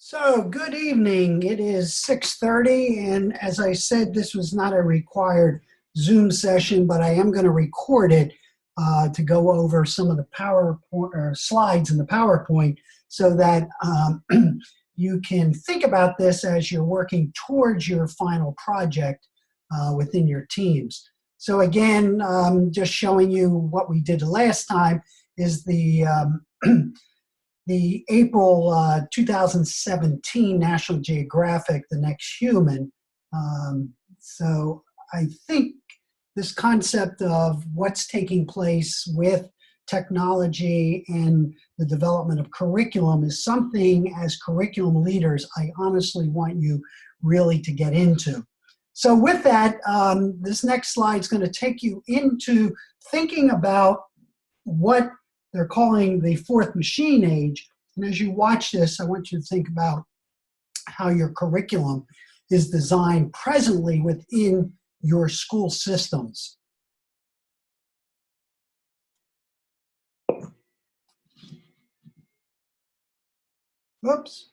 So, good evening. It is 6:30, and as I said, this was not a required Zoom session, but I am going to record it to go over some of the PowerPoint or slides in the PowerPoint so that you can think about this as you're working towards your final project within your teams. So again, just showing you what we did last time is the the April 2017 National Geographic, The Next Human. So I think this concept of what's taking place with technology and the development of curriculum is something as curriculum leaders I honestly want you really to get into. So with that, this next slide is going to take you into thinking about what they're calling the fourth machine age. And as you watch this, I want you to think about how your curriculum is designed presently within your school systems. Oops.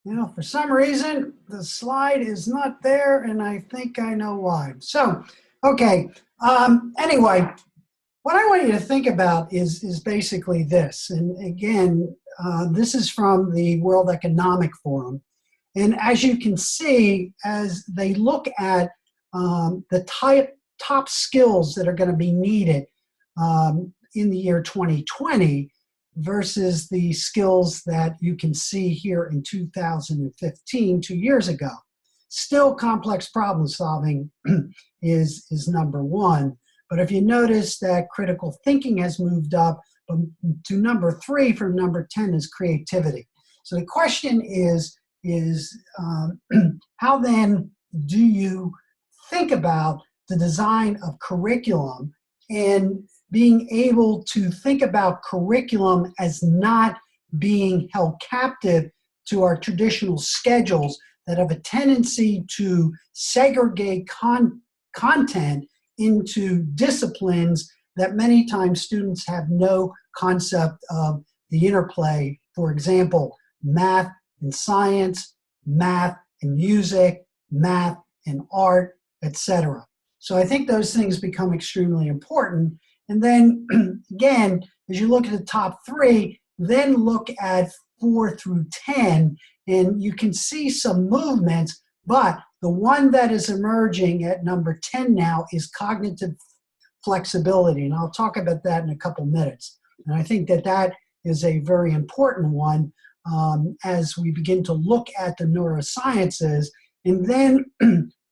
Well, for some reason, the slide is not there, and I think I know why. So, okay, anyway, what I want you to think about is basically this. And again, this is from the World Economic Forum. And as you can see, as they look at the top skills that are going to be needed in the year 2020, versus the skills that you can see here in 2015, 2 years ago. Still, complex problem solving is number one. But if you notice that critical thinking has moved up to number 3 from number 10 is creativity. So the question is how then do you think about the design of curriculum and being able to think about curriculum as not being held captive to our traditional schedules that have a tendency to segregate content into disciplines that many times students have no concept of the interplay. For example, math and science, math and music, math and art, etc. So I think those things become extremely important. And then, again, as you look at the top 3, then look at 4 through 10, and you can see some movements, but the one that is emerging at number 10 now is cognitive flexibility, and I'll talk about that in a couple minutes. And I think that that is a very important one as we begin to look at the neurosciences. And then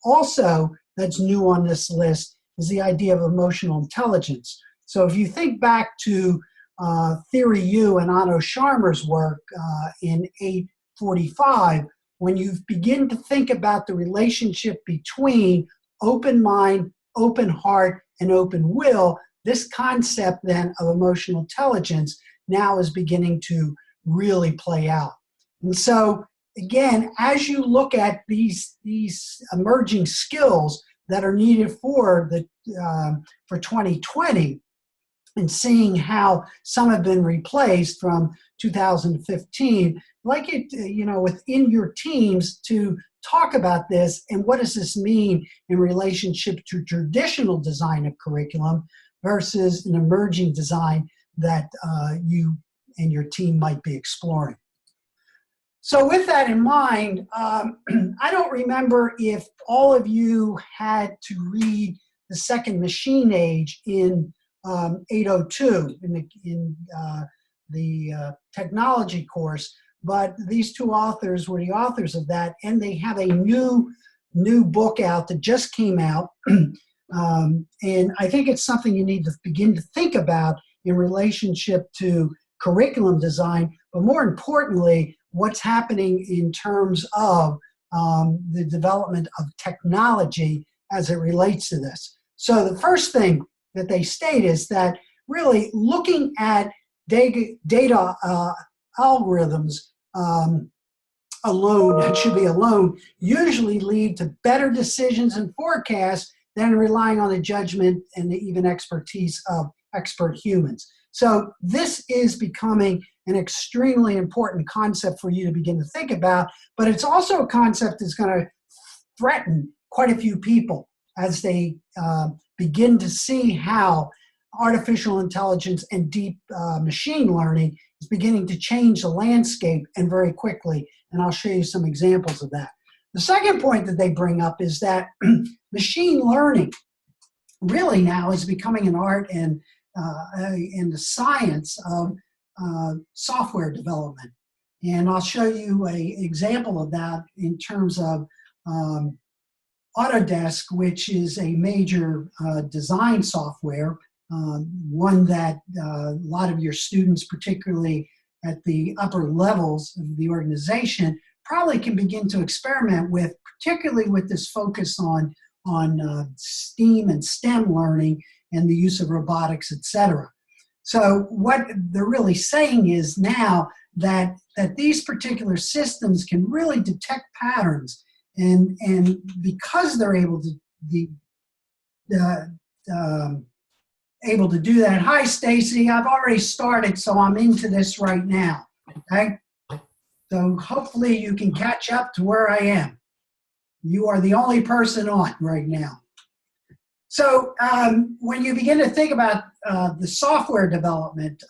also, that's new on this list, is the idea of emotional intelligence. So if you think back to Theory U and Otto Scharmer's work in 845, when you begin to think about the relationship between open mind, open heart, and open will, this concept then of emotional intelligence now is beginning to really play out. And so again, as you look at these emerging skills that are needed for 2020, and seeing how some have been replaced from 2015, like it, within your teams to talk about this and what does this mean in relationship to traditional design of curriculum versus an emerging design that you and your team might be exploring. So with that in mind, I don't remember if all of you had to read The Second Machine Age in 802 in the technology course, but these two authors were the authors of that, and they have a new book out that just came out, and I think it's something you need to begin to think about in relationship to curriculum design, but more importantly, what's happening in terms of the development of technology as it relates to this. So the first thing that they state is that really looking at data algorithms alone, it should be alone, usually lead to better decisions and forecasts than relying on the judgment and the even expertise of expert humans. So this is becoming an extremely important concept for you to begin to think about, but it's also a concept that's going to threaten quite a few people as they begin to see how artificial intelligence and deep machine learning is beginning to change the landscape, and very quickly, and I'll show you some examples of that. The second point that they bring up is that machine learning really now is becoming an art and the science of software development. And I'll show you an example of that in terms of Autodesk, which is a major design software, one that a lot of your students, particularly at the upper levels of the organization, probably can begin to experiment with, particularly with this focus on STEAM and STEM learning and the use of robotics, etc. So what they're really saying is now that these particular systems can really detect patterns, and because they're able to do that. Hi, Stacy. I've already started, so I'm into this right now. Okay, so hopefully you can catch up to where I am. You are the only person on right now. So when you begin to think about the software development,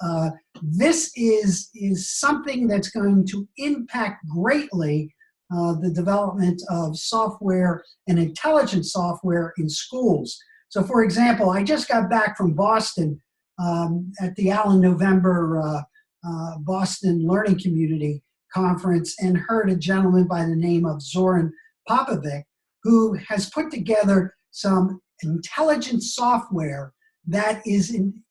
this is something that's going to impact greatly the development of software and intelligent software in schools. So for example, I just got back from Boston at the Allen November Boston Learning Community Conference, and heard a gentleman by the name of Zoran Popovic, who has put together some intelligent software that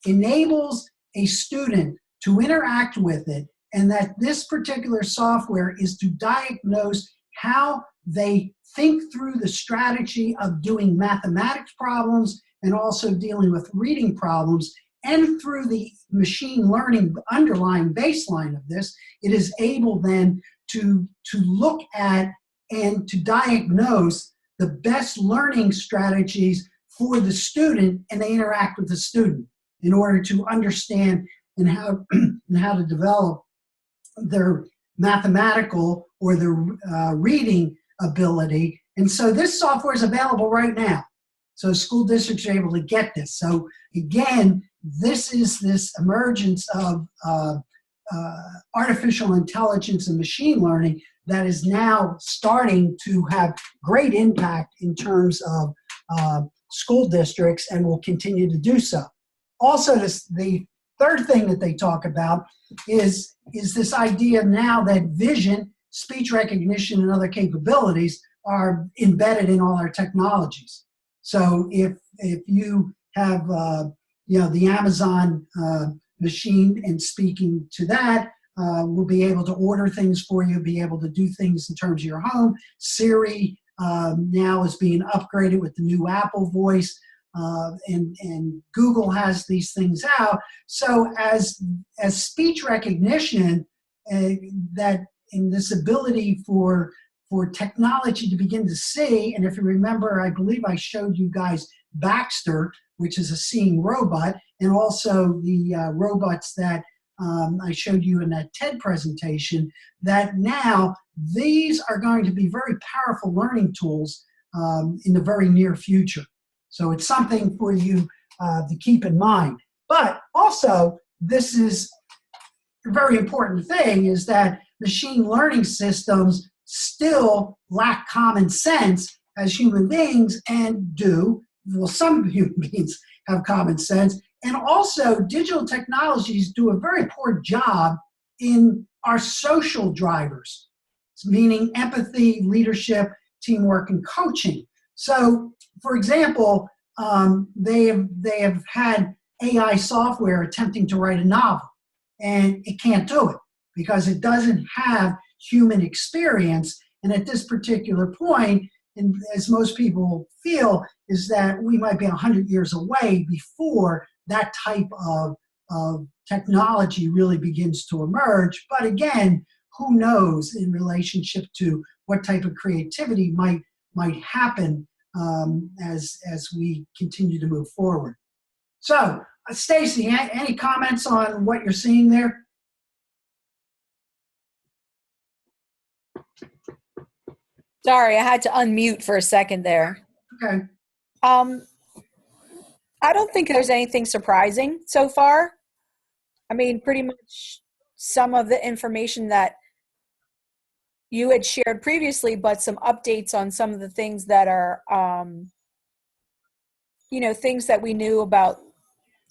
enables a student to interact with it, and that this particular software is to diagnose how they think through the strategy of doing mathematics problems and also dealing with reading problems. And through the machine learning underlying baseline of this, it is able then to look at and to diagnose the best learning strategies for the student, and they interact with the student in order to understand and how to develop their mathematical or their reading ability. And so this software is available right now. So school districts are able to get this. So again, this is this emergence of artificial intelligence and machine learning that is now starting to have great impact in terms of school districts, and will continue to do so. Also, the third thing that they talk about is this idea now that vision, speech recognition, and other capabilities are embedded in all our technologies. So if you have the Amazon machine and speaking to that, we'll be able to order things for you, be able to do things in terms of your home. Siri now is being upgraded with the new Apple voice, and Google has these things out. So as speech recognition, that in this ability for technology to begin to see, and if you remember, I believe I showed you guys Baxter, which is a seeing robot, and also the robots that I showed you in that TED presentation, that now these are going to be very powerful learning tools in the very near future. So it's something for you to keep in mind. But also, this is a very important thing, is that machine learning systems still lack common sense as human beings, and do. Well, some human beings have common sense. And also, digital technologies do a very poor job in our social drivers, meaning empathy, leadership, teamwork, and coaching. So, for example, they have had AI software attempting to write a novel, and it can't do it because it doesn't have human experience. And at this particular point, and as most people feel, is that we might be 100 years away before that type of technology really begins to emerge. But again, who knows in relationship to what type of creativity might happen as we continue to move forward. So Stacy, any comments on what you're seeing there? Sorry, I had to unmute for a second there. Okay. I don't think there's anything surprising so far. I mean, pretty much some of the information that you had shared previously, but some updates on some of the things that are, things that we knew about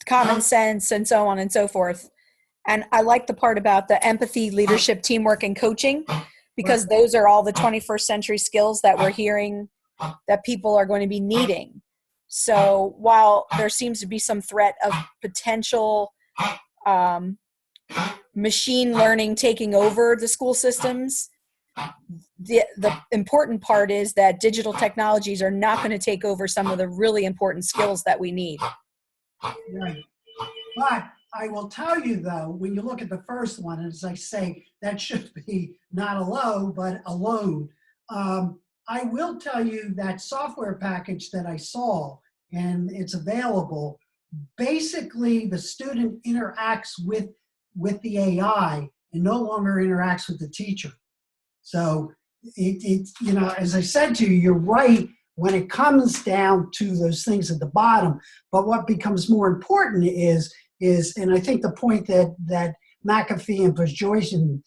common sense and so on and so forth. And I like the part about the empathy, leadership, teamwork, and coaching, because those are all the 21st century skills that we're hearing that people are going to be needing. So while there seems to be some threat of potential machine learning taking over the school systems, the important part is that digital technologies are not going to take over some of the really important skills that we need. Right. But I will tell you, though, when you look at the first one, as I say, that should be not a low, but a load. I will tell you that software package that I saw, and it's available, basically the student interacts with the AI and no longer interacts with the teacher. So as I said to you, you're right when it comes down to those things at the bottom. But what becomes more important is, and I think the point that McAfee and Bajorsian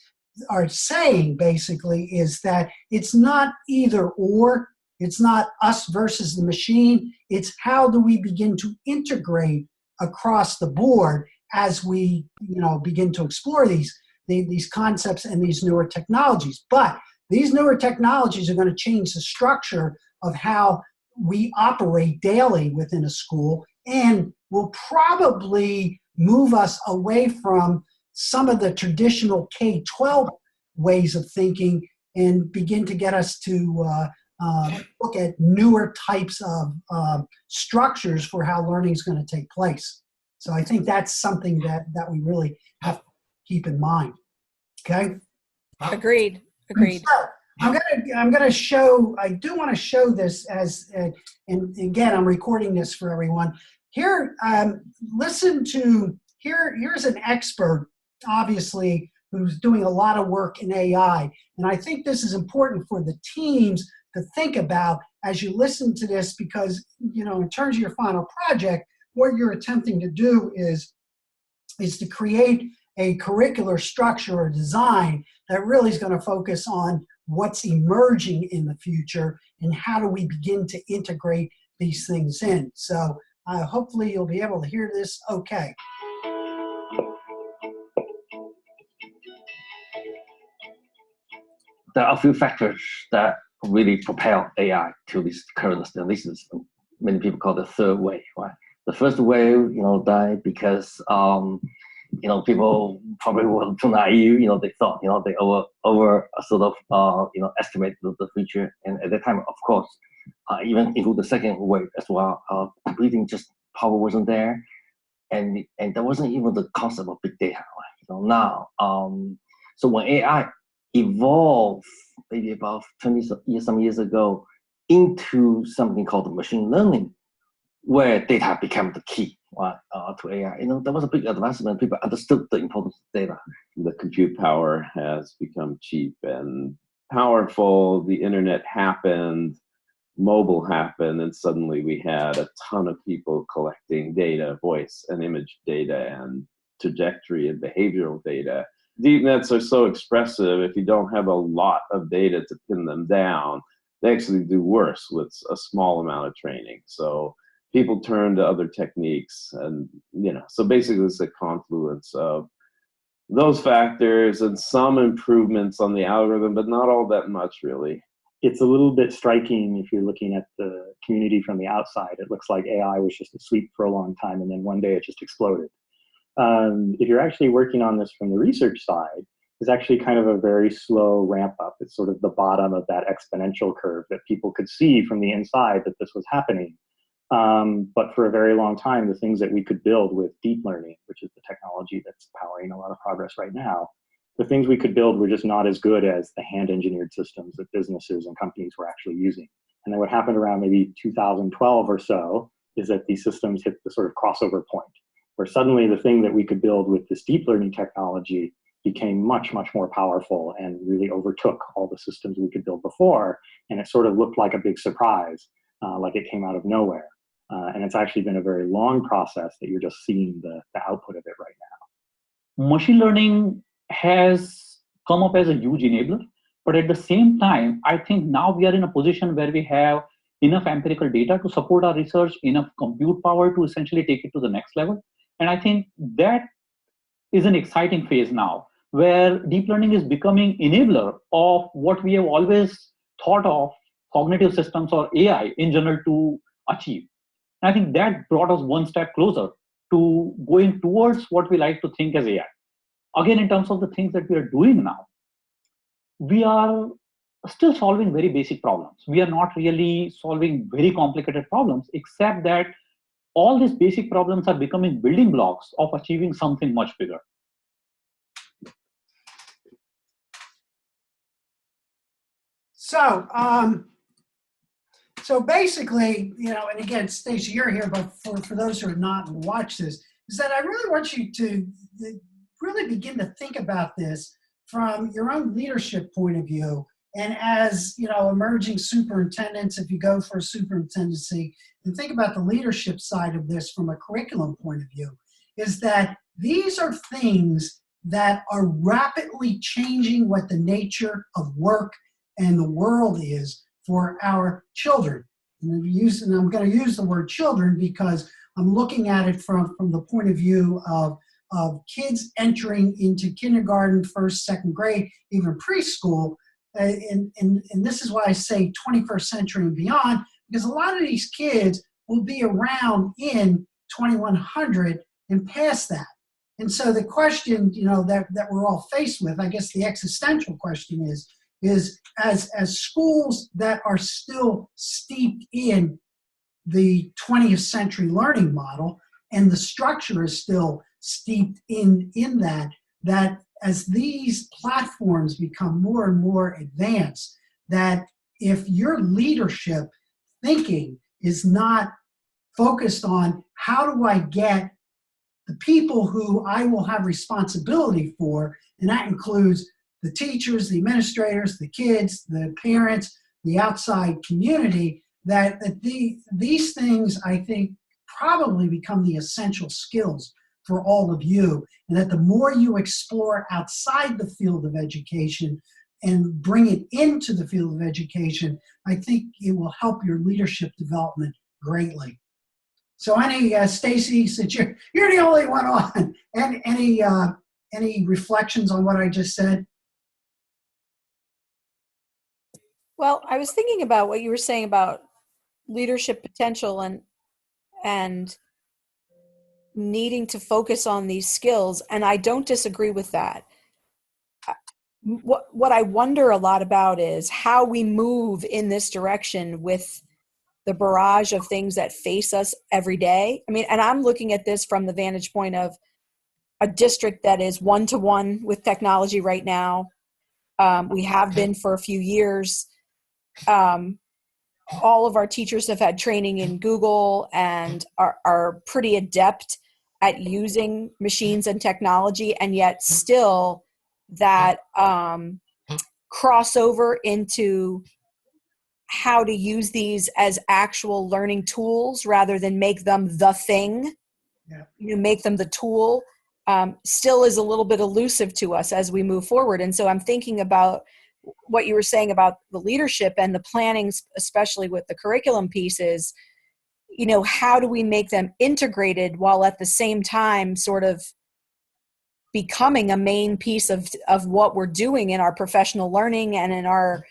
are saying basically is that it's not either or, it's not us versus the machine, it's how do we begin to integrate across the board as we begin to explore these concepts and these newer technologies. But these newer technologies are going to change the structure of how we operate daily within a school, and will probably move us away from some of the traditional K-12 ways of thinking and begin to get us to look at newer types of structures for how learning is going to take place. So I think that's something that we really have to keep in mind. Okay? Agreed. So I'm gonna show, I do want to show this as, and again, I'm recording this for everyone. Here, here's an expert, obviously, who's doing a lot of work in AI. And I think this is important for the teams to think about as you listen to this, because, in terms of your final project, what you're attempting to do is to create a curricular structure or design that really is going to focus on what's emerging in the future and how do we begin to integrate these things in. So hopefully you'll be able to hear this okay. There are a few factors that really propel AI to this current state. This is many people call the third wave, right? The first wave, died because people probably were too naive. They thought, they over sort of estimate the future. And at that time, of course, even into the second wave as well, computing just power wasn't there, and there wasn't even the concept of big data. Right? Now, so when AI evolved maybe about 20 some years ago into something called machine learning, where data became the key to AI. There was a big advancement. People understood the importance of data. The compute power has become cheap and powerful. The internet happened, mobile happened, and suddenly we had a ton of people collecting data, voice and image data, and trajectory and behavioral data. Deep nets are so expressive. If you don't have a lot of data to pin them down, they actually do worse with a small amount of training. So people turn to other techniques, and so basically it's a confluence of those factors and some improvements on the algorithm, but not all that much really. It's a little bit striking if you're looking at the community from the outside. It looks like AI was just asleep for a long time, and then one day it just exploded. If you're actually working on this from the research side, it's actually kind of a very slow ramp up. It's sort of the bottom of that exponential curve that people could see from the inside that this was happening. But for a very long time, the things that we could build with deep learning, which is the technology that's powering a lot of progress right now, the things we could build were just not as good as the hand-engineered systems that businesses and companies were actually using. And then what happened around maybe 2012 or so is that these systems hit the sort of crossover point, where suddenly the thing that we could build with this deep learning technology became much, much more powerful and really overtook all the systems we could build before. And it sort of looked like a big surprise, like it came out of nowhere. And it's actually been a very long process that you're just seeing the output of it right now. Machine learning has come up as a huge enabler, but at the same time, I think now we are in a position where we have enough empirical data to support our research, enough compute power to essentially take it to the next level. And I think that is an exciting phase now, where deep learning is becoming enabler of what we have always thought of cognitive systems or AI in general to achieve. And I think that brought us one step closer to going towards what we like to think as AI. Again, in terms of the things that we are doing now, we are still solving very basic problems. We are not really solving very complicated problems, except that all these basic problems are becoming building blocks of achieving something much bigger. So, so basically, you know, and again, Stacey, you're here, but for those who are not and watch this, is that I really want you to really begin to think about this from your own leadership point of view. And as, you know, emerging superintendents, if you go for a superintendency, and think about the leadership side of this from a curriculum point of view, is that these are things that are rapidly changing what the nature of work and the world is for our children. And I'm going to use the word children because I'm looking at it from the point of view of kids entering into kindergarten, first, second grade, even preschool. And this is why I say 21st century and beyond, because a lot of these kids will be around in 2100 and past that. And so the question, you know, that we're all faced with, I guess the existential question is as schools that are still steeped in the 20th century learning model, and the structure is still steeped in that as these platforms become more and more advanced, that if your leadership thinking is not focused on how do I get the people who I will have responsibility for, and that includes the teachers, the administrators, the kids, the parents, the outside community, that these things, I think, probably become the essential skills for all of you, and that the more you explore outside the field of education and bring it into the field of education, I think it will help your leadership development greatly. So Stacey, since you're the only one on, and any reflections on what I just said? Well, I was thinking about what you were saying about leadership potential and needing to focus on these skills, and I don't disagree with that. What I wonder a lot about is how we move in this direction with the barrage of things that face us every day. I mean, and I'm looking at this from the vantage point of a district that is one-to-one with technology right now. We have been for a few years. All of our teachers have had training in Google and are pretty adept at using machines and technology, and yet still that crossover into how to use these as actual learning tools rather than make them the thing, you make them the tool, still is a little bit elusive to us as we move forward. And so I'm thinking about what you were saying about the leadership and the planning, especially with the curriculum pieces. You know, how do we make them integrated while at the same time sort of becoming a main piece of what we're doing in our professional learning and in our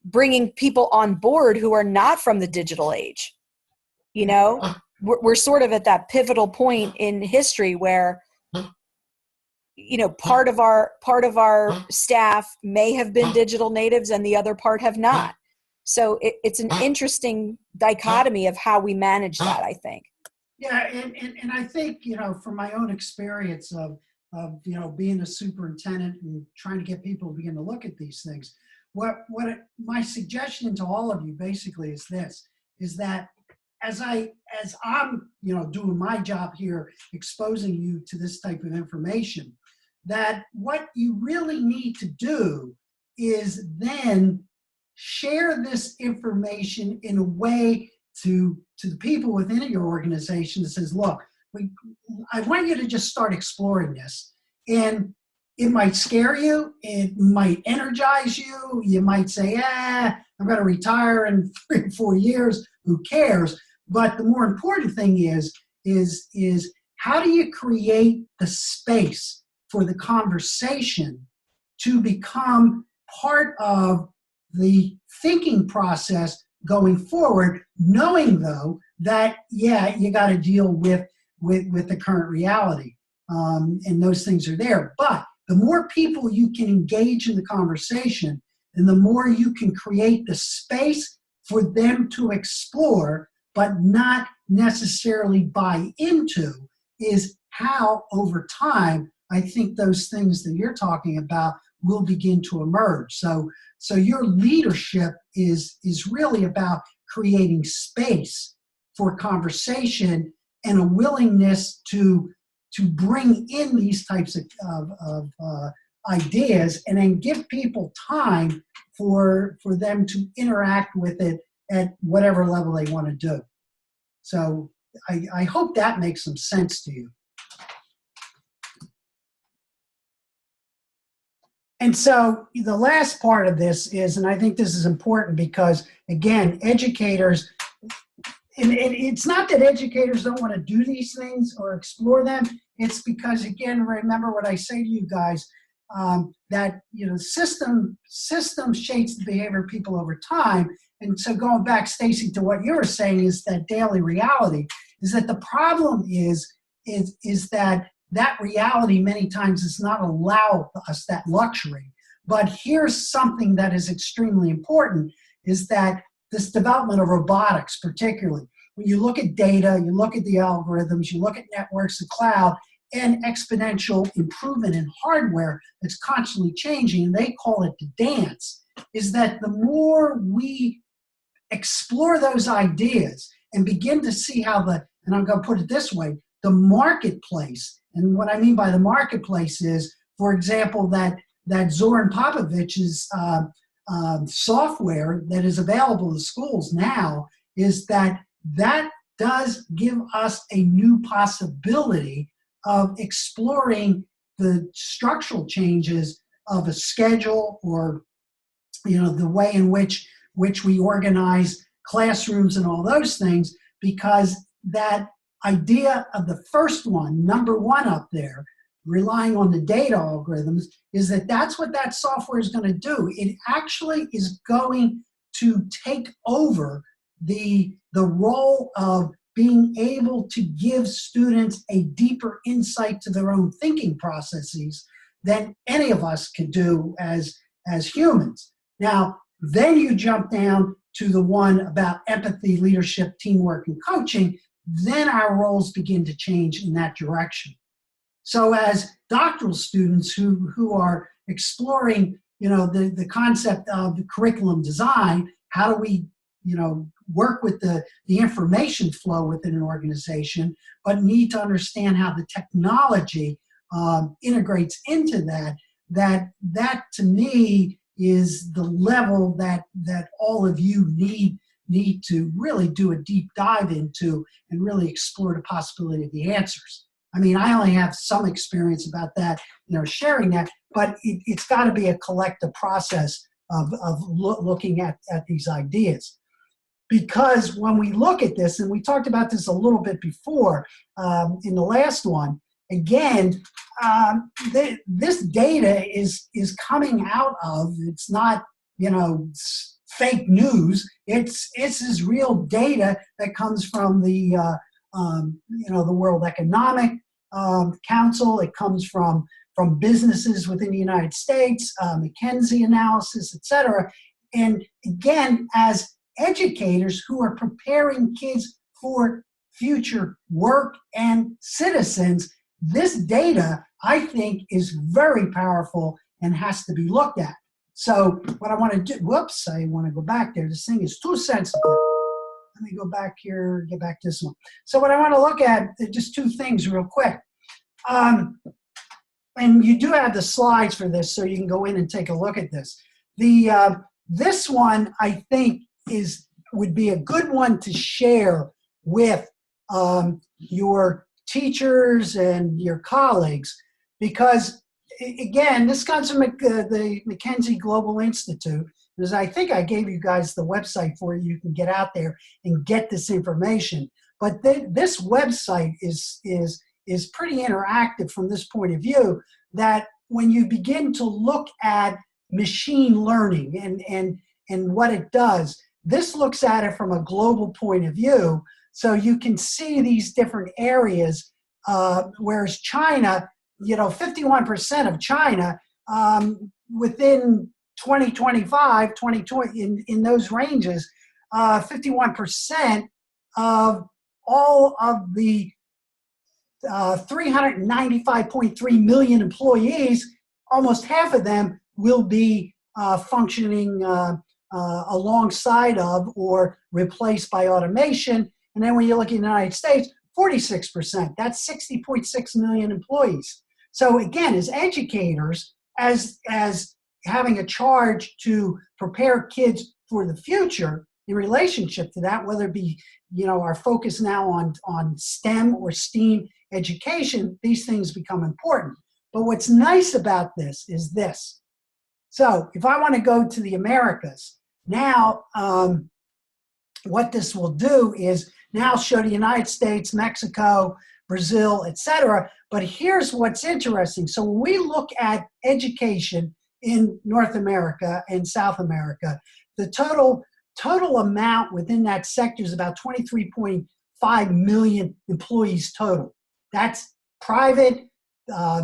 bringing people on board who are not from the digital age. You know, we're sort of at that pivotal point in history where, you know, part of our staff may have been digital natives and the other part have not. So it's an interesting dichotomy of how we manage that, I think. Yeah, and I think, you know, from my own experience of you know, being a superintendent and trying to get people to begin to look at these things, my suggestion to all of you basically is this, is that as I'm, doing my job here, exposing you to this type of information, that what you really need to do is then share this information in a way to the people within your organization that says, look, I want you to just start exploring this. And it might scare you, it might energize you, you might say, I'm going to retire in 3 or 4 years, who cares? But the more important thing is how do you create the space for the conversation to become part of the thinking process going forward, knowing though that, you got to deal with the current reality. And those things are there. But the more people you can engage in the conversation, and the more you can create the space for them to explore, but not necessarily buy into, is how over time, I think those things that you're talking about will begin to emerge. So your leadership is really about creating space for conversation and a willingness to bring in these types of ideas, and then give people time for them to interact with it at whatever level they want to do. So I hope that makes some sense to you. And so the last part of this is, and I think this is important because, again, educators, and it's not that educators don't want to do these things or explore them. It's because, again, remember what I say to you guys, that system shapes the behavior of people over time. And so going back, Stacy, to what you were saying, is that daily reality is that the problem is that reality many times does not allow us that luxury. But here's something that is extremely important, is that this development of robotics, particularly, when you look at data, you look at the algorithms, you look at networks, the cloud, and exponential improvement in hardware that's constantly changing, and they call it the dance, is that the more we explore those ideas and begin to see how and I'm going to put it this way, the marketplace, and what I mean by the marketplace is, for example, that Zoran Popovich's software that is available to schools now, is that does give us a new possibility of exploring the structural changes of a schedule, or the way in which we organize classrooms and all those things, because that idea of the first one, number one up there, relying on the data algorithms, is that's what that software is going to do. It actually is going to take over the role of being able to give students a deeper insight to their own thinking processes than any of us could do as humans. Now, then you jump down to the one about empathy, leadership, teamwork, and coaching. Then our roles begin to change in that direction. So as doctoral students who are exploring, the concept of curriculum design, how do we, work with the information flow within an organization, but need to understand how the technology integrates into that to me is the level that all of you need to really do a deep dive into and really explore the possibility of the answers. I mean, I only have some experience about that, sharing that, but it's got to be a collective process of looking at these ideas. Because when we look at this, and we talked about this a little bit before in the last one, again, this data is coming out of, it's not, fake news. It's this real data that comes from the World Economic Council. It comes from businesses within the United States, McKinsey analysis, et cetera. And again, as educators who are preparing kids for future work and citizens, this data, I think, is very powerful and has to be looked at. So what I want to do, I want to go back there. This thing is too sensitive. let me go back here, get back to this one. So what I want to look at, just two things real quick. And you do have the slides for this, so you can go in and take a look at this. This one, I think, would be a good one to share with your teachers and your colleagues, because, again, this comes from the McKinsey Global Institute. Because I think I gave you guys the website for you. You can get out there and get this information. But this website is pretty interactive from this point of view, that when you begin to look at machine learning and what it does, this looks at it from a global point of view. So you can see these different areas, whereas China, 51% of China within 2025, 2020, in those ranges, 51% of all of the 395.3 million employees, almost half of them will be functioning alongside of or replaced by automation. And then when you look at the United States, 46%, that's 60.6 million employees. So again, as educators, as having a charge to prepare kids for the future in relationship to that, whether it be, our focus now on STEM or STEAM education, these things become important. But what's nice about this is this. So if I want to go to the Americas, now what this will do is now show the United States, Mexico, Brazil, etc. But here's what's interesting. So when we look at education in North America and South America, the total amount within that sector is about 23.5 million employees total. That's private,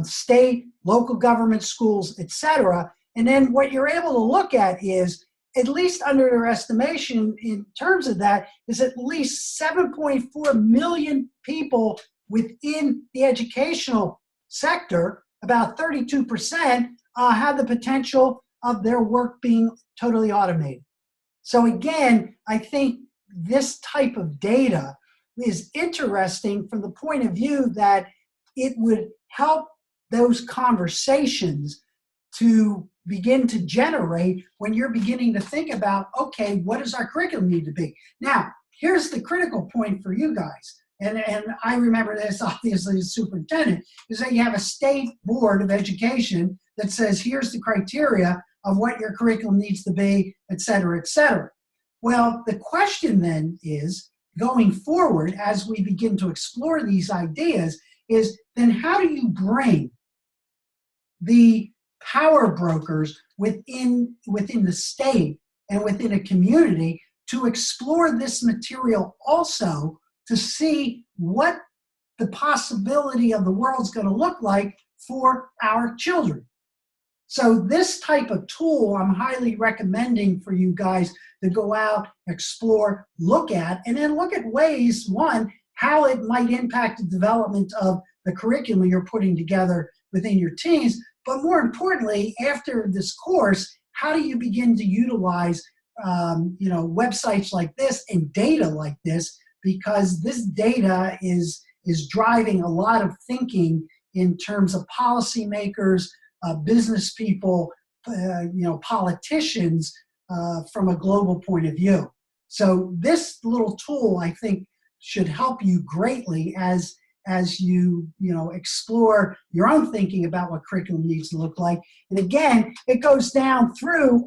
state, local government, schools, etc. And then what you're able to look at is, at least under their estimation in terms of that, is at least 7.4 million people within the educational sector, about 32%, have the potential of their work being totally automated. So again, I think this type of data is interesting from the point of view that it would help those conversations to begin to generate when you're beginning to think about, okay, what does our curriculum need to be? Now, here's the critical point for you guys. And I remember this, obviously, as superintendent, is that you have a state board of education that says, here's the criteria of what your curriculum needs to be, et cetera, et cetera. Well, the question then is, going forward, as we begin to explore these ideas, is then how do you bring the power brokers within the state and within a community to explore this material also, to see what the possibility of the world's going to look like for our children. So this type of tool I'm highly recommending for you guys to go out, explore, look at, and then look at ways, one, how it might impact the development of the curriculum you're putting together within your teams, but more importantly, after this course, how do you begin to utilize websites like this and data like this, because this data is driving a lot of thinking in terms of policymakers, business people, politicians from a global point of view. So this little tool, I think, should help you greatly as you explore your own thinking about what curriculum needs to look like. And again, it goes down through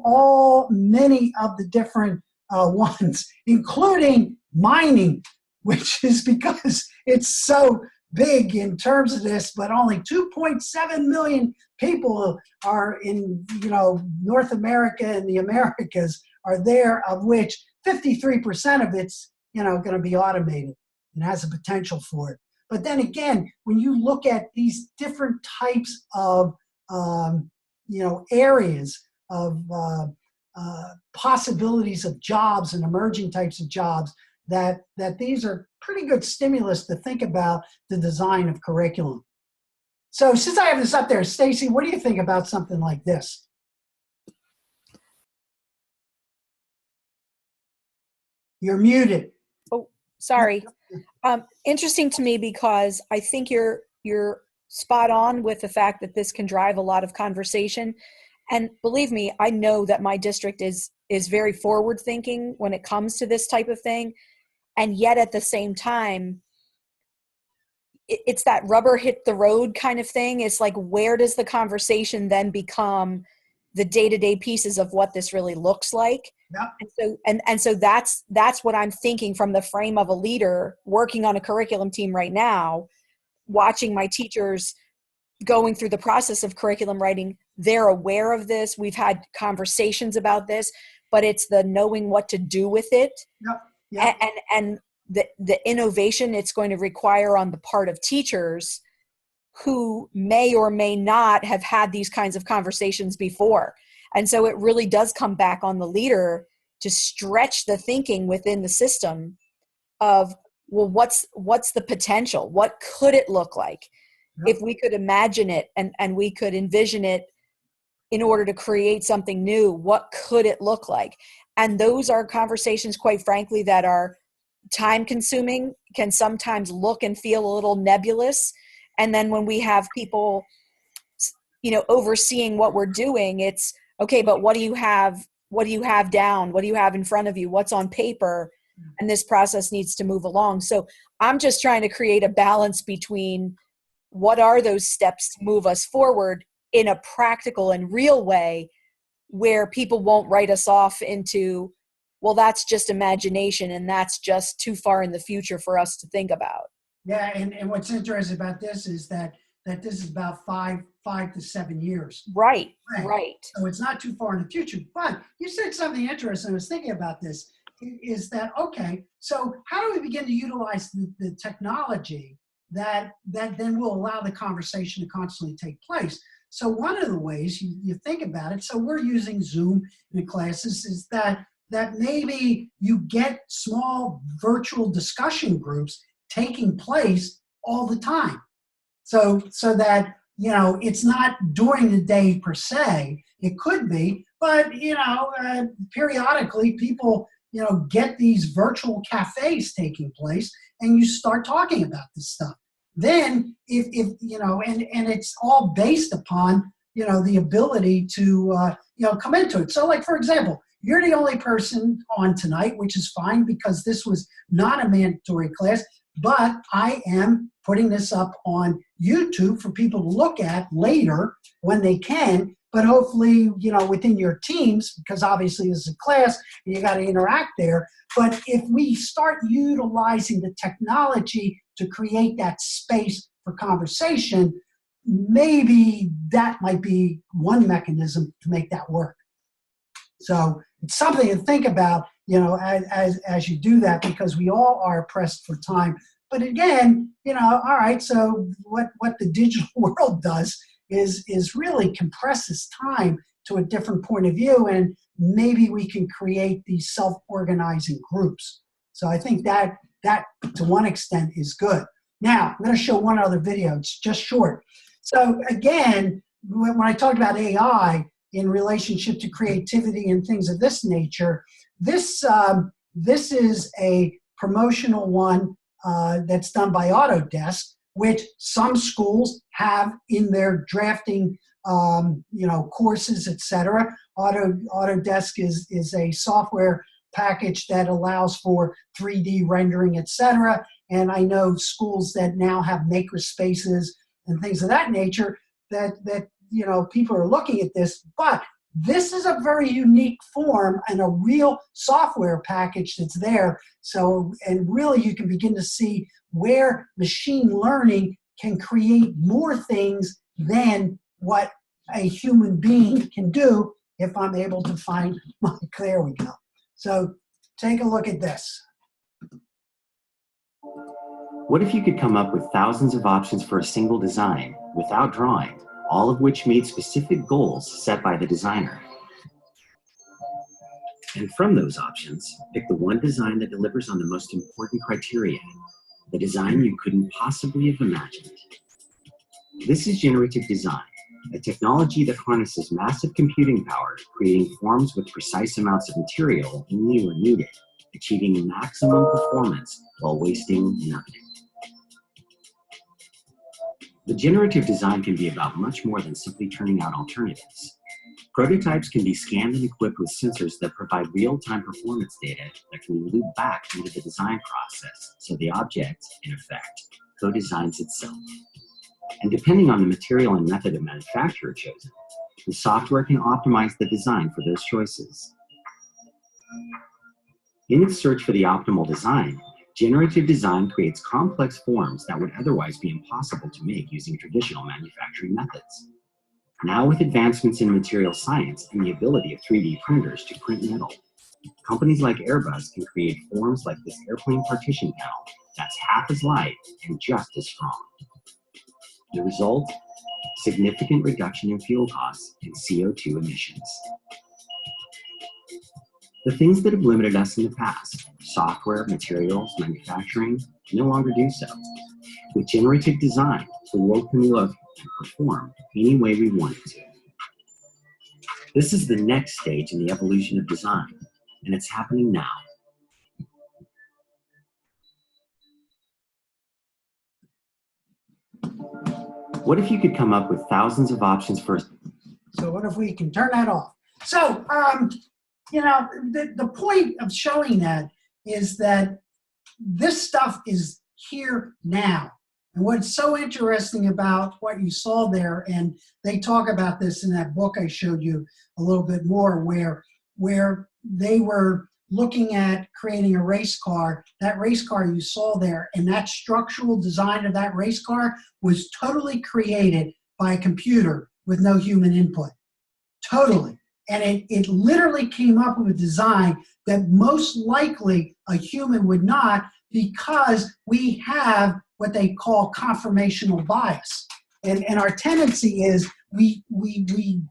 many of the different ones, including mining, which is because it's so big in terms of this, but only 2.7 million people are in North America and the Americas are there, of which 53% of it's going to be automated and has a potential for it. But then again, when you look at these different types of areas of possibilities of jobs and emerging types of jobs, that these are pretty good stimulus to think about the design of curriculum. So since I have this up there, Stacy, what do you think about something like this? You're muted. Sorry. Interesting to me because I think you're spot on with the fact that this can drive a lot of conversation. And believe me, I know that my district is very forward thinking when it comes to this type of thing. And yet at the same time, it's that rubber hit the road kind of thing. It's like, where does the conversation then become the day-to-day pieces of what this really looks like? Yep. And so that's what I'm thinking from the frame of a leader working on a curriculum team right now, watching my teachers going through the process of curriculum writing. They're aware of this. We've had conversations about this, but it's the knowing what to do with it. Yep. Yep. And the innovation it's going to require on the part of teachers who may or may not have had these kinds of conversations before. And so it really does come back on the leader to stretch the thinking within the system of, well, what's the potential? What could it look like? Yep. If we could imagine it and we could envision it in order to create something new, what could it look like? And those are conversations, quite frankly, that are time consuming, can sometimes look and feel a little nebulous. And then when we have people, overseeing what we're doing, it's okay, but what do you have down? What do you have in front of you? What's on paper? And this process needs to move along. So I'm just trying to create a balance between what are those steps to move us forward in a practical and real way where people won't write us off into, well, that's just imagination and that's just too far in the future for us to think about. Yeah, and what's interesting about this is that this is about five to 7 years. Right. So it's not too far in the future. But you said something interesting. I was thinking about this. Is that okay? So how do we begin to utilize the technology that then will allow the conversation to constantly take place? So one of the ways you think about it, so we're using Zoom in classes, is that maybe you get small virtual discussion groups taking place all the time. So that, it's not during the day per se. It could be, but, periodically people, get these virtual cafes taking place and you start talking about this stuff. Then if and it's all based upon, the ability to, come into it. So like, for example, you're the only person on tonight, which is fine because this was not a mandatory class, but I am putting this up on YouTube for people to look at later when they can, but hopefully, within your teams, because obviously this is a class and you got to interact there. But if we start utilizing the technology to create that space for conversation, maybe that might be one mechanism to make that work. So it's something to think about, as you do that, because we all are pressed for time. But again, all right, so what the digital world does is really compresses time to a different point of view, and maybe we can create these self-organizing groups. So I think that to one extent is good. Now, I'm going to show one other video. It's just short. So again, when I talked about AI in relationship to creativity and things of this nature, this is a promotional one that's done by Autodesk, which some schools have in their drafting, courses, etc. Autodesk is a software package that allows for 3D rendering, etc. And I know schools that now have maker spaces and things of that nature that people are looking at this. But this is a very unique form and a real software package that's there. So, and really you can begin to see where machine learning can create more things than what a human being can do if I'm able to find my, there we go. So take a look at this. What if you could come up with thousands of options for a single design without drawing, all of which meet specific goals set by the designer? And from those options, pick the one design that delivers on the most important criteria, the design you couldn't possibly have imagined. This is generative design, a technology that harnesses massive computing power, creating forms with precise amounts of material only when needed. achieving maximum performance while wasting nothing. But generative design can be about much more than simply turning out alternatives. Prototypes can be scanned and equipped with sensors that provide real-time performance data that can loop back into the design process, so the object, in effect, co-designs itself. And depending on the material and method of manufacture chosen, the software can optimize the design for those choices. In its search for the optimal design, generative design creates complex forms that would otherwise be impossible to make using traditional manufacturing methods. Now, with advancements in material science and the ability of 3D printers to print metal, companies like Airbus can create forms like this airplane partition panel that's half as light and just as strong. The result? Significant reduction in fuel costs and CO2 emissions. The things that have limited us in the past, software, materials, manufacturing, no longer do so. With generative design, the world can look and perform any way we want it to. This is the next stage in the evolution of design, and it's happening now. What if you could come up with thousands of options for... So what if we can turn that off? So, you know, the point of showing that is that this stuff is here now. And what's so interesting about what you saw there, and they talk about this in that book I showed you a little bit more, where they were looking at creating a race car. That race car you saw there, and that structural design of that race car was totally created by a computer with no human input. Totally. And it literally came up with a design that most likely a human would not, because we have what they call confirmational bias. And our tendency is we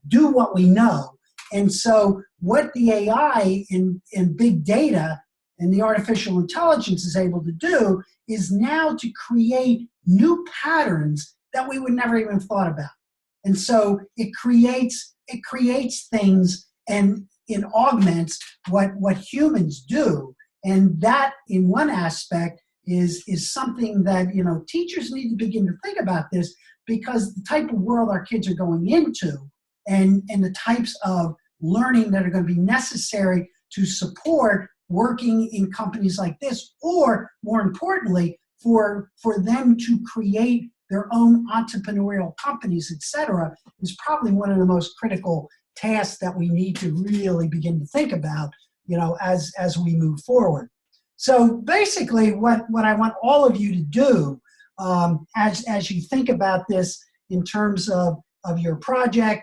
do what we know. And so what the AI and big data and the artificial intelligence is able to do is now to create new patterns that we would never even thought about. And so it creates things, and it augments what humans do. And that, in one aspect, is something that, you know, teachers need to begin to think about this, because the type of world our kids are going into and the types of learning that are going to be necessary to support working in companies like this, or more importantly, for them to create their own entrepreneurial companies, etc., is probably one of the most critical tasks that we need to really begin to think about, you know, as we move forward. So basically, what I want all of you to do as you think about this in terms of your project,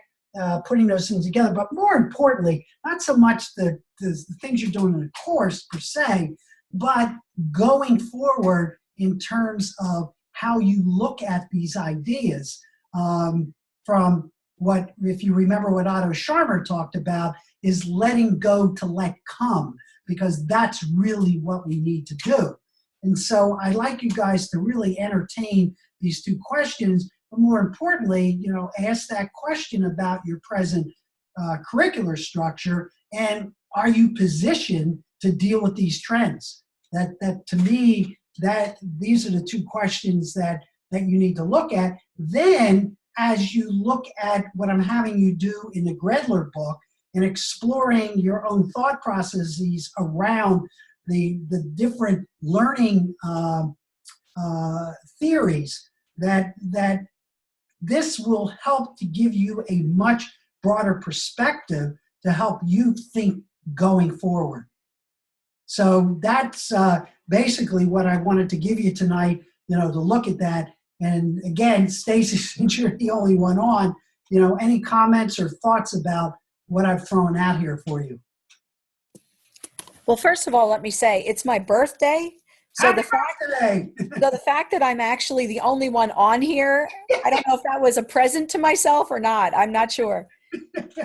putting those things together, but more importantly, not so much the things you're doing in the course per se, but going forward in terms of how you look at these ideas, from what, if you remember what Otto Scharmer talked about, is letting go to let come, because that's really what we need to do. And so I'd like you guys to really entertain these two questions, but more importantly, you know, ask that question about your present curricular structure, and are you positioned to deal with these trends? That to me, that these are the two questions that you need to look at. Then, as you look at what I'm having you do in the Gredler book and exploring your own thought processes around the different learning theories, that this will help to give you a much broader perspective to help you think going forward. So that's basically what I wanted to give you tonight, you know, to look at that. And again, Stacy, since you're the only one on, you know, any comments or thoughts about what I've thrown out here for you? Well, first of all, let me say it's my birthday. So Happy birthday! So the fact that I'm actually the only one on here, I don't know if that was a present to myself or not. I'm not sure.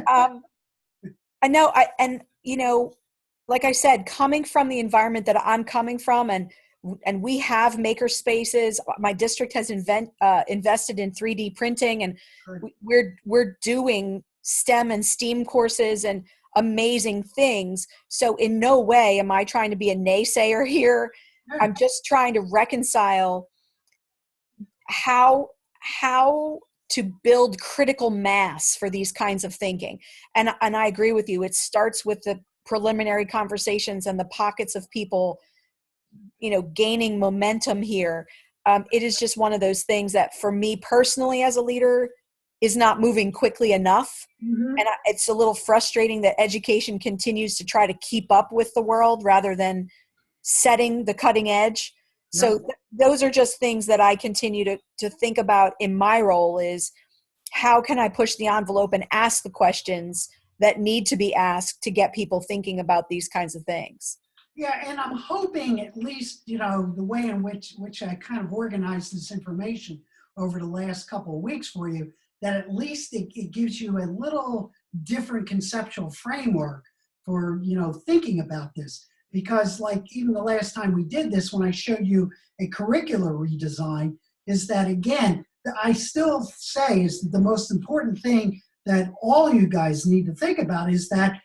I know, and you know, like I said, coming from the environment that I'm coming from, and we have maker spaces. My district has invested in 3D printing, and we're doing STEM and STEAM courses. And amazing things. So in no way am I trying to be a naysayer here. I'm just trying to reconcile how to build critical mass for these kinds of thinking. And I agree with you. It starts with the preliminary conversations and the pockets of people, gaining momentum here. It is just one of those things that for me personally as a leader is not moving quickly enough. Mm-hmm. And it's a little frustrating that education continues to try to keep up with the world rather than setting the cutting edge. So those are just things that I continue to think about in my role is how can I push the envelope and ask the questions that need to be asked to get people thinking about these kinds of things. Yeah, and I'm hoping at least, the way in which I kind of organized this information over the last couple of weeks for you, that at least it gives you a little different conceptual framework for, thinking about this. Because like even the last time we did this, when I showed you a curricular redesign, is that again, I still say is the most important thing that all you guys need to think about is that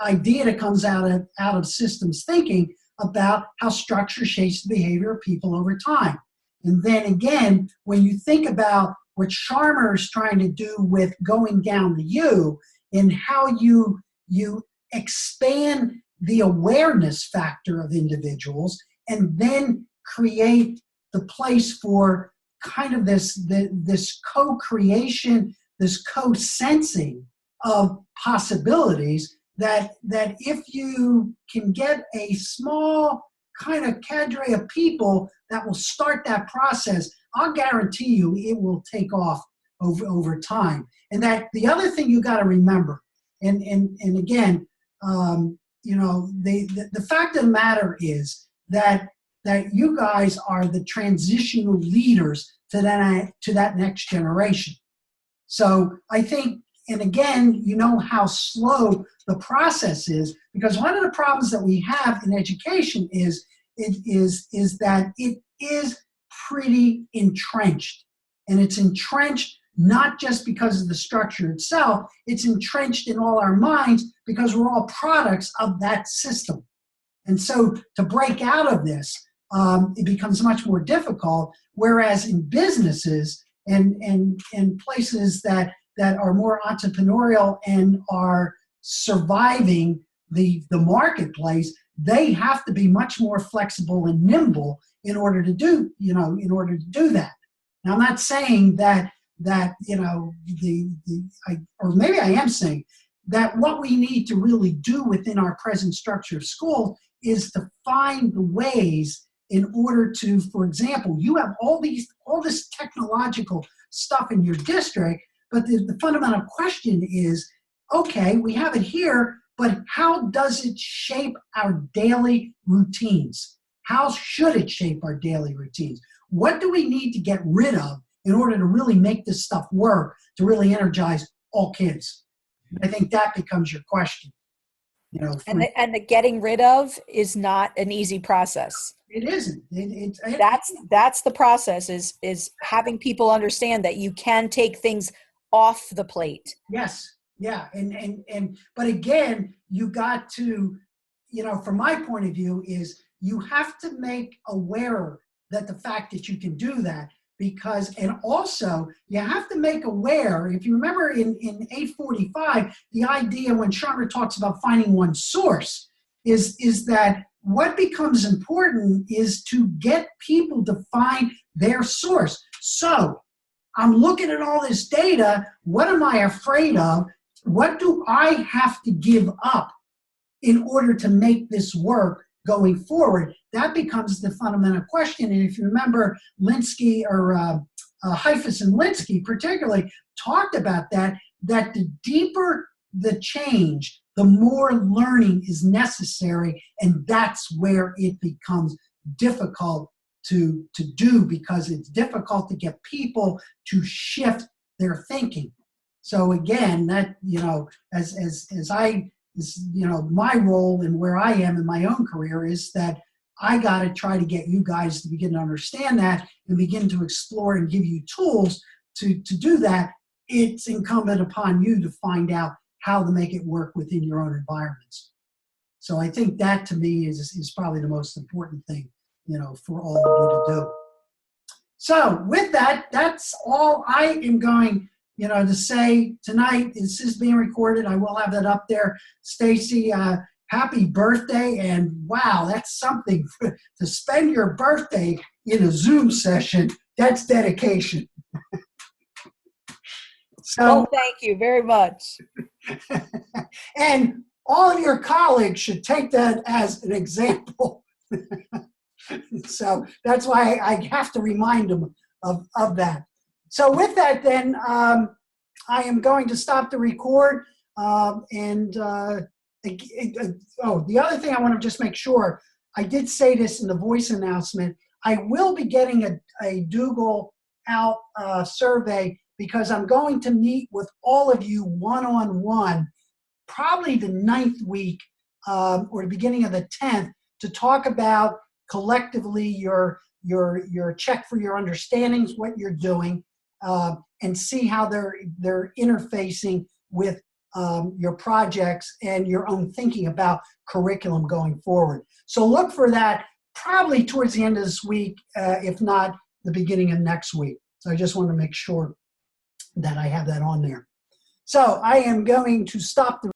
idea that comes out of systems thinking about how structure shapes the behavior of people over time. And then again, when you think about what Sharma is trying to do with going down the U and how you expand the awareness factor of individuals and then create the place for kind of this co-creation, this co-sensing of possibilities that if you can get a small kind of cadre of people that will start that process, I'll guarantee you it will take off over time. And that the other thing you got to remember, and again, the fact of the matter is that you guys are the transitional leaders to that next generation. So I think, and again, how slow the process is, because one of the problems that we have in education is that it is pretty entrenched. And it's entrenched not just because of the structure itself, it's entrenched in all our minds because we're all products of that system. And so to break out of this, it becomes much more difficult, whereas in businesses and places that are more entrepreneurial and are surviving the marketplace, they have to be much more flexible and nimble in order to do that. Now, I'm not saying that or maybe I am saying that what we need to really do within our present structure of school is to find the ways in order to, for example, you have all this technological stuff in your district, but the fundamental question is, okay, we have it here, but how does it shape our daily routines? How should it shape our daily routines? What do we need to get rid of in order to really make this stuff work, to really energize all kids? I think that becomes your question. And the getting rid of is not an easy process. It isn't. That's the process is having people understand that you can take things off the plate. Yes. Yeah. But again, you got to, from my point of view is you have to make aware that the fact that you can do that, and also you have to make aware, if you remember in 845, the idea when Sharma talks about finding one source is that what becomes important is to get people to find their source. So I'm looking at all this data. What am I afraid of? What do I have to give up in order to make this work going forward? That becomes the fundamental question. And if you remember, Linsky or Heifetz and Linsky particularly talked about that the deeper the change, the more learning is necessary, and that's where it becomes difficult to do, because it's difficult to get people to shift their thinking. So again, that my role and where I am in my own career is that I got to try to get you guys to begin to understand that and begin to explore and give you tools to do that. It's incumbent upon you to find out how to make it work within your own environments. So I think that to me is probably the most important thing, for all of you to do. So with that, that's all I am going, to say tonight. This is being recorded. I will have that up there. Stacy, happy birthday. And wow, that's something to spend your birthday in a Zoom session. That's dedication. So, Oh, thank you very much. and all of your colleagues should take that as an example. So that's why I have to remind them of that. So with that, then, I am going to stop the record. Oh, the other thing I want to just make sure, I did say this in the voice announcement, I will be getting a Google out survey, because I'm going to meet with all of you one-on-one, probably the 9th week or the beginning of the 10th, to talk about collectively your check for your understandings, what you're doing, and see how they're interfacing with your projects and your own thinking about curriculum going forward. So look for that probably towards the end of this week, if not the beginning of next week. So I just want to make sure that I have that on there. So I am going to stop the